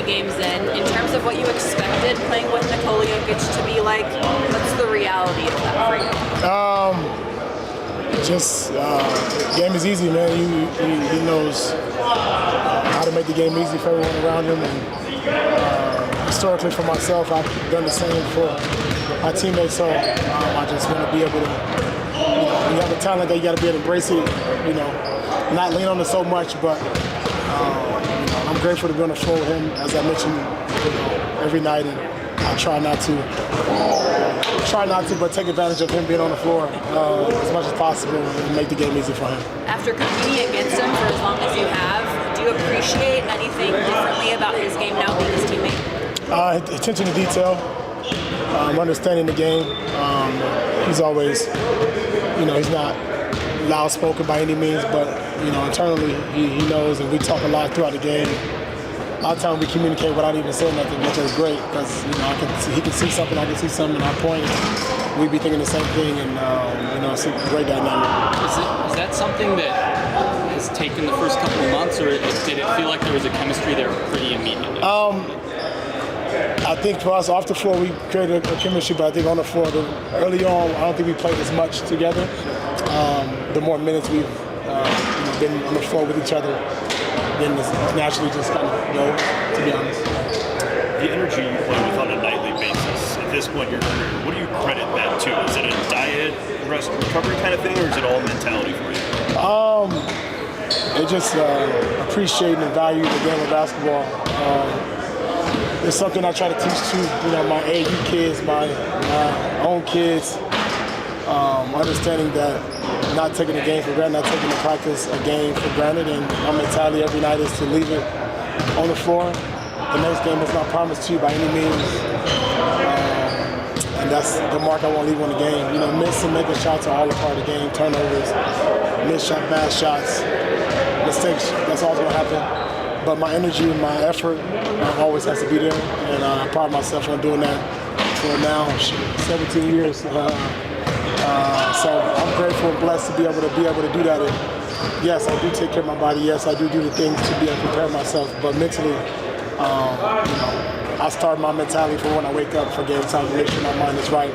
3 games in terms of what you expected playing with Nikola Jokic to be like, what's the reality of that for you? Game is easy, man. He knows how to make the game easy for everyone around him. And historically for myself, I've done the same for my teammates. So I just want to be able to, when you have a talent that you got to be able to embrace it, not lean on it so much, but I'm grateful to be on the floor with him, as I mentioned, every night, and I try not to, but take advantage of him being on the floor as much as possible and make the game easy for him. After competing against him for as long as you have, do you appreciate anything differently about his game now being his teammate? Attention to detail, understanding the game. He's always, he's not loud-spoken by any means, but internally he knows, and we talk a lot throughout the game. A lot of times we communicate without even saying nothing, which is great because he can see something, I can see something, and I point. We be thinking the same thing, and it's a great dynamic. Is that something that has taken the first couple of months, or did it feel like there was a chemistry there pretty immediately? I think for us off the floor we created a chemistry, but I think on the floor early on I don't think we played as much together. The more minutes we've been on the floor with each other, then it's naturally just kind of go, to be honest. The energy you play with on a nightly basis, at this point in your career, what do you credit that to? Is it a diet, rest, recovery kind of thing, or is it all mentality for you? It's just appreciating and value the game of basketball. It's something I try to teach to my AU kids, my own kids, understanding that not taking the game for granted, not taking the practice a game for granted, and my mentality every night is to leave it on the floor. The next game is not promised to you by any means, and that's the mark I want to leave on the game. Miss and making shots are all a part of the game. Turnovers, missed shot, bad shots, mistakes, that's always going to happen. But my energy and my effort always has to be there, and I pride myself on doing that for now 17 years. So I'm grateful and blessed to be able to do that. And yes, I do take care of my body. Yes, I do the things to be able to prepare myself. But mentally, I start my mentality for when I wake up for game time to make sure my mind is right.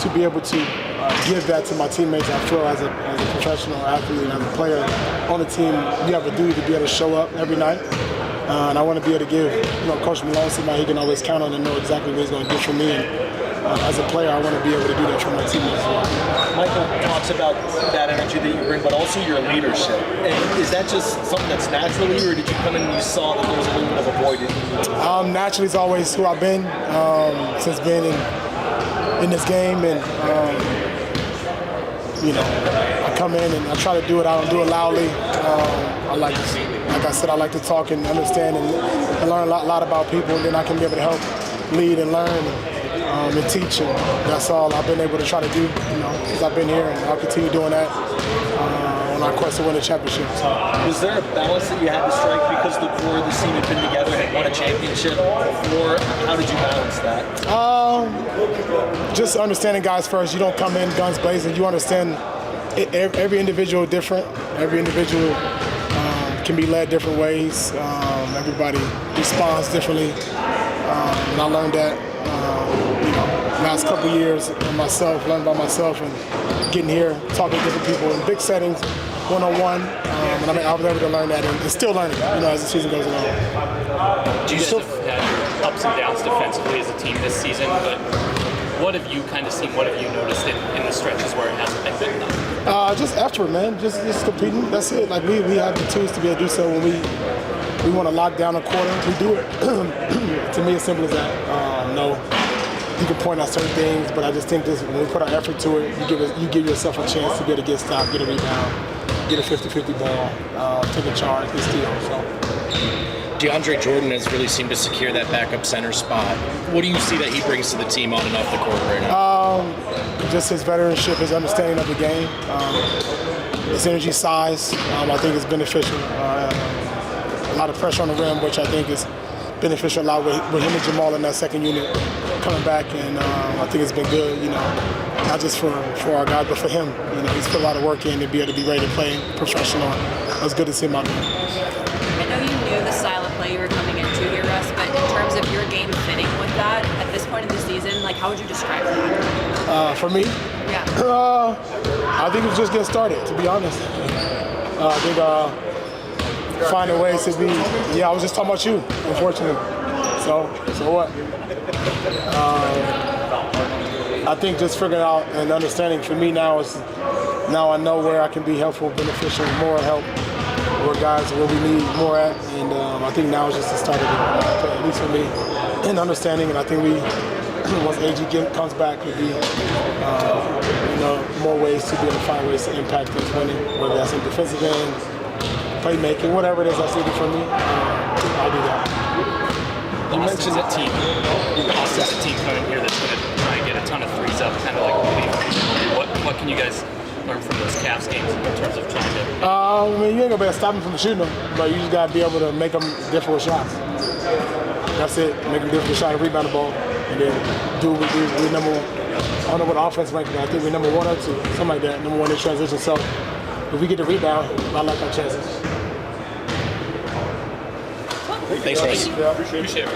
To be able to give that to my teammates, I feel as a professional athlete and as a player on the team, you have a duty to be able to show up every night. And I want to be able to give, Coach Malone somebody he can always count on and know exactly what he's going to do for me. And as a player, I want to be able to do that for my teammates as well. Michael talks about that energy that you bring, but also your leadership. And is that just something that's naturally, or did you come in and you saw that there was a little bit of a void in you? Naturally, it's always who I've been since being in this game, and I come in and I try to do it. I don't do it loudly. Like I said, I like to talk and understand and learn a lot about people, and then I can be able to help lead and learn and teach. And that's all I've been able to try to do, since I've been here, and I'll continue doing that on our quest to win a championship. So. Was there a balance that you had to strike because the core of the team had been together and had won a championship before? How did you balance that? Just understanding guys first. You don't come in guns blazing. You understand every individual different. Every individual can be led different ways. Everybody responds differently. And I learned that last couple of years learned by myself, and getting here, talking to different people in big settings, one-on-one. And I was able to learn that, and still learning, as the season goes along. Do you still have had your ups and downs defensively as a team this season, but what have you kind of seen, what have you noticed in the stretches where it hasn't been good enough? Just effort, man. Just competing. That's it. Like we have the tools to be able to do so. When we want to lock down a quarter, we do it. To me, as simple as that. No, you can point out certain things, but I just think this: when we put our effort to it, you give yourself a chance to be able to get stopped, get a rebound, get a 50-50 ball, take a charge, get steal. So. DeAndre Jordan has really seemed to secure that backup center spot. What do you see that he brings to the team on and off the court right now? Just his veteranship, his understanding of the game, his energy, size. I think is beneficial. A lot of pressure on the rim, which I think is beneficial a lot with him and Jamal in that second unit coming back, and I think it's been good. Not just for our guys, but for him. He's put a lot of work in to be able to be ready to play professional. It was good to see him out there. I know you knew the style of play you were coming into here, Russ, but Like, how would you describe that? For me, Yeah. I think it's just getting started, to be honest. I think finding ways to be. Yeah, I was just talking about you, unfortunately. So what? I think just figuring out and understanding for me now is now I know where I can be helpful, beneficial, more help, where guys where we need more at, and I think now is just the start of it, at least for me, in understanding. And I think we, once AG comes back, would be more ways to be able to find ways to impact this winning, whether that's in defensive end, playmaking, whatever it is that's needed for me. I'll do that. Boston's a team. Boston's a team coming here that's going to try and get a ton of threes up, kind of like what can you guys learn from those Cavs games in terms of trying to? I mean, you ain't gonna be able to stop them from shooting them, but you just gotta be able to make them difficult shots. That's it. Make them difficult shot and rebound the ball, and then do what we do. We're number one. I don't know what offense ranking. I think we're number 1 or 2, something like that. Number 1 in transition. So if we get the rebound, I like our chances. Thanks, Royce. Appreciate it.